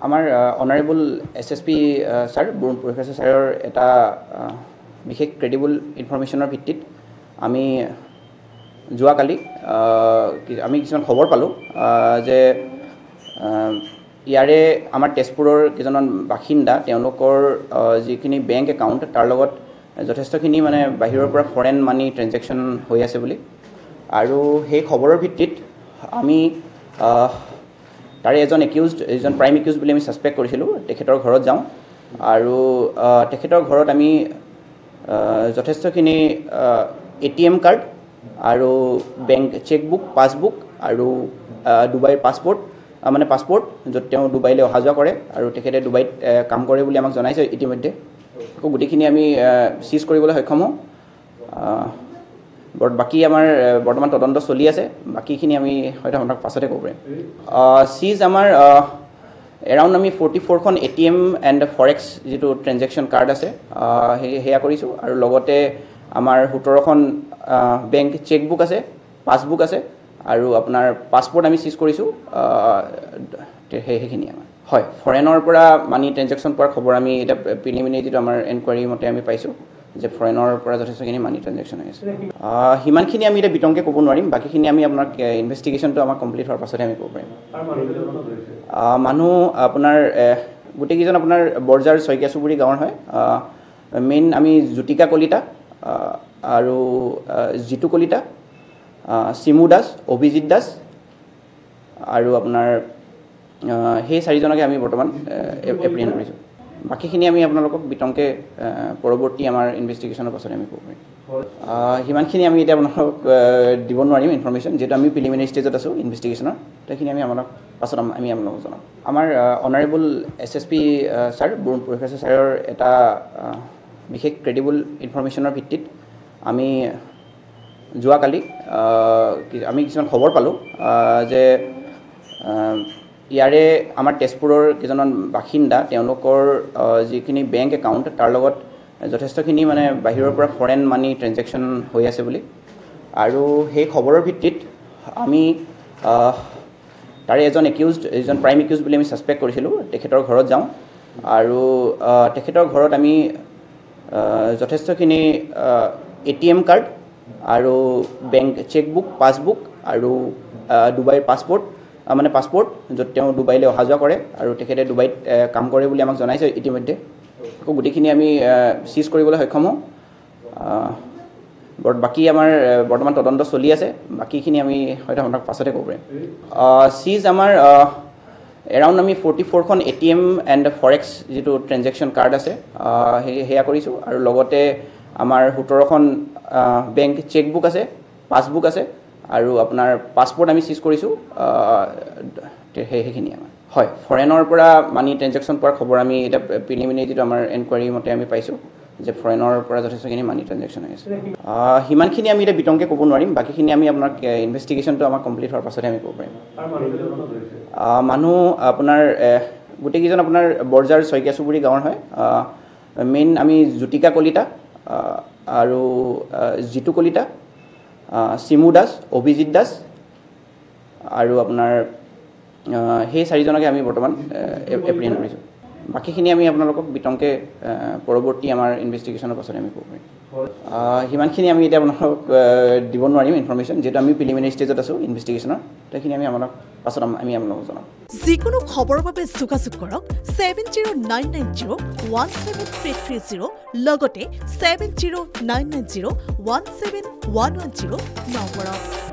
আমাৰ honourable SSP sir Barun professor ছাৰৰ এটা বিশেষ ক্ৰেডিবল ইনফৰমেশ্যনৰ ভিত্তিত আমি যোৱাকালি আমি কিছুমান খবৰ পালোঁ যে ইয়াৰে আমাৰ তেজপুৰৰ কেইজনমান বাসিন্দা তেওঁলোকৰ যিখিনি বেংক একাউণ্ট তাৰ লগত যথেষ্টখিনি মানে বাহিৰৰ পৰা ফৰেন মানি ট্ৰেঞ্জেকশ্যন হৈ আছে বুলি আৰু সেই খবৰৰ ভিত্তিত আমি তাৰে এজন প্ৰাইম একিউজড বুলি আমি ছাছপেক্ট কৰিছিলোঁ তেখেতৰ ঘৰত যাওঁ আৰু তেখেতৰ ঘৰত আমি যথেষ্টখিনি ATM কাৰ্ড আৰু বেংক চেকবুক পাছবুক আৰু ডুবাইৰ পাছপৰ্ট য'ত তেওঁ ডুবাইলৈ অহা যোৱা কৰে আৰু তেখেতে ডুবাইত কাম কৰে বুলি আমাক জনাইছে ইতিমধ্যে আকৌ গোটেইখিনি আমি চিজ কৰিবলৈ সক্ষম হওঁ বাকী আমাৰ বৰ্তমান তদন্ত চলি আছে বাকীখিনি আমি হয়তো আপোনাক পাছতে ক'ব পাৰিম চিজ আমাৰ এৰাউণ্ড আমি 44খন ATM এণ্ড ফৰেক্স যিটো ট্ৰেঞ্জেকশ্যন কাৰ্ড আছে সেয়া কৰিছোঁ আৰু লগতে আমাৰ 17খন বেংক চেকবুক আছে পাছবুক আছে আৰু আপোনাৰ পাছপৰ্ট আমি চিজ কৰিছোঁ সেইখিনি আমাৰ হয় ফৰেনৰ পৰা মানি ট্ৰেঞ্জেকশ্যন পোৱাৰ খবৰ আমি এটা প্ৰিলিমিনাৰী যিটো আমাৰ এনকুৱাৰী মতে আমি পাইছোঁ যে ফৰেনৰ পৰা যথেষ্টখিনি মানি ট্ৰেঞ্জেকশ্যন হৈ আছে সিমানখিনি আমি এতিয়া বিতংকে ক'ব নোৱাৰিম বাকীখিনি আমি আপোনাক ইনভেষ্টিগেশ্যনটো আমাৰ কমপ্লিট হোৱাৰ পাছতে আমি ক'ব পাৰিম মানুহ আপোনাৰ গোটেইকেইজন আপোনাৰ বৰজাৰ শইকীয়া চুবুৰী গাঁৱৰ হয় মেইন আমি জ্যোতিকা কলিতা আৰু জিতু কলিতা চিমু দাস অভিজিত দাস আৰু আপোনাৰ সেই চাৰিজনকে আমি বৰ্তমান এপ্ৰিহেণ্ড কৰিছোঁ বাকীখিনি আমি আপোনালোকক বিতংকে পৰৱৰ্তী আমাৰ ইনভেষ্টিগেশ্যনৰ পাছতে আমি ক'ব পাৰিম সিমানখিনি আমি এতিয়া আপোনালোকক দিব নোৱাৰিম ইনফৰমেশ্যন যিহেতু আমি প্ৰিলিমিনাৰী ষ্টেজত আছোঁ ইনভেষ্টিগেশ্যনৰ সেইখিনি আমি পাছত আমি আপোনালোকক জনাম আমাৰ honourable SSP sir Barun professor ছাৰৰ এটা বিশেষ ক্ৰেডিবল ইনফৰমেশ্যনৰ ভিত্তিত আমি যোৱাকালি আমি কিছুমান খবৰ পালোঁ যে ইয়াৰে আমাৰ তেজপুৰৰ কেইজনমান বাসিন্দা তেওঁলোকৰ যিখিনি বেংক একাউণ্ট তাৰ লগত যথেষ্টখিনি মানে বাহিৰৰ পৰা ফৰেন মানি ট্ৰেঞ্জেকশ্যন হৈ আছে বুলি আৰু সেই খবৰৰ ভিত্তিত আমি তাৰে এজন প্ৰাইম একিউজড বুলি আমি ছাছপেক্ট কৰিছিলোঁ তেখেতৰ ঘৰত যাওঁ আৰু তেখেতৰ ঘৰত আমি যথেষ্টখিনি ATM কাৰ্ড আৰু বেংক চেকবুক পাছবুক আৰু ডুবাইৰ পাছপৰ্ট য'ত তেওঁ ডুবাইলৈ অহা যোৱা কৰে আৰু তেখেতে ডুবাইত কাম কৰে বুলি আমাক জনাইছে ইতিমধ্যে আকৌ গোটেইখিনি আমি চিজ কৰিবলৈ সক্ষম হওঁ বাকী আমাৰ বৰ্তমান তদন্ত চলি আছে বাকীখিনি আমি হয়তো আপোনাক পাছতে ক'ব পাৰিম চিজ আমাৰ এৰাউণ্ড আমি 44খন ATM এণ্ড ফৰেক্স যিটো ট্ৰেঞ্জেকশ্যন কাৰ্ড আছে সেয়া কৰিছোঁ আৰু লগতে আমাৰ 17খন বেংক চেকবুক আছে পাছবুক আছে আৰু আপোনাৰ পাছপৰ্ট আমি চিজ কৰিছোঁ সেইখিনি আমাৰ হয় ফৰেনৰ পৰা মানি ট্ৰেঞ্জেকশ্যন পোৱাৰ খবৰ আমি এটা প্ৰিলিমিনাৰী যিটো আমাৰ এনকুৱাৰী মতে আমি পাইছোঁ যে ফৰেনৰ পৰা যথেষ্টখিনি মানি ট্ৰেঞ্জেকশ্যন হৈ আছে সিমানখিনি আমি এতিয়া বিতংকে ক'ব নোৱাৰিম বাকীখিনি আমি আপোনাক ইনভেষ্টিগেশ্যনটো আমাৰ কমপ্লিট হোৱাৰ পাছতে আমি ক'ব পাৰিম মানুহ আপোনাৰ গোটেইকেইজন আপোনাৰ বৰজাৰ শইকীয়া চুবুৰী গাঁৱৰ হয় মেইন আমি জ্যোতিকা কলিতা আৰু জিতু কলিতা চিমু দাস অভিজিত দাস আৰু আপোনাৰ সেই চাৰিজনকে আমি বৰ্তমান এপ্ৰিহেণ্ড কৰিছোঁ বাকীখিনি আমি আপোনালোকক বিতংকে পৰৱৰ্তী আমাৰ ইনভেষ্টিগেশ্যনৰ পাছতে আমি ক'ব পাৰিম সিমানখিনি আমি এতিয়া আপোনালোকক দিব নোৱাৰিম ইনফৰমেশ্যন যিহেতু আমি প্ৰিলিমিনাৰী ষ্টেজত আছোঁ ইনভেষ্টিগেশ্যনৰ সেইখিনি আমি পাছত আমি আপোনালোকক জনাম যিকোনো খবৰৰ বাবে যোগাযোগ কৰক 7099017330 লগতে 7099017110 নম্বৰত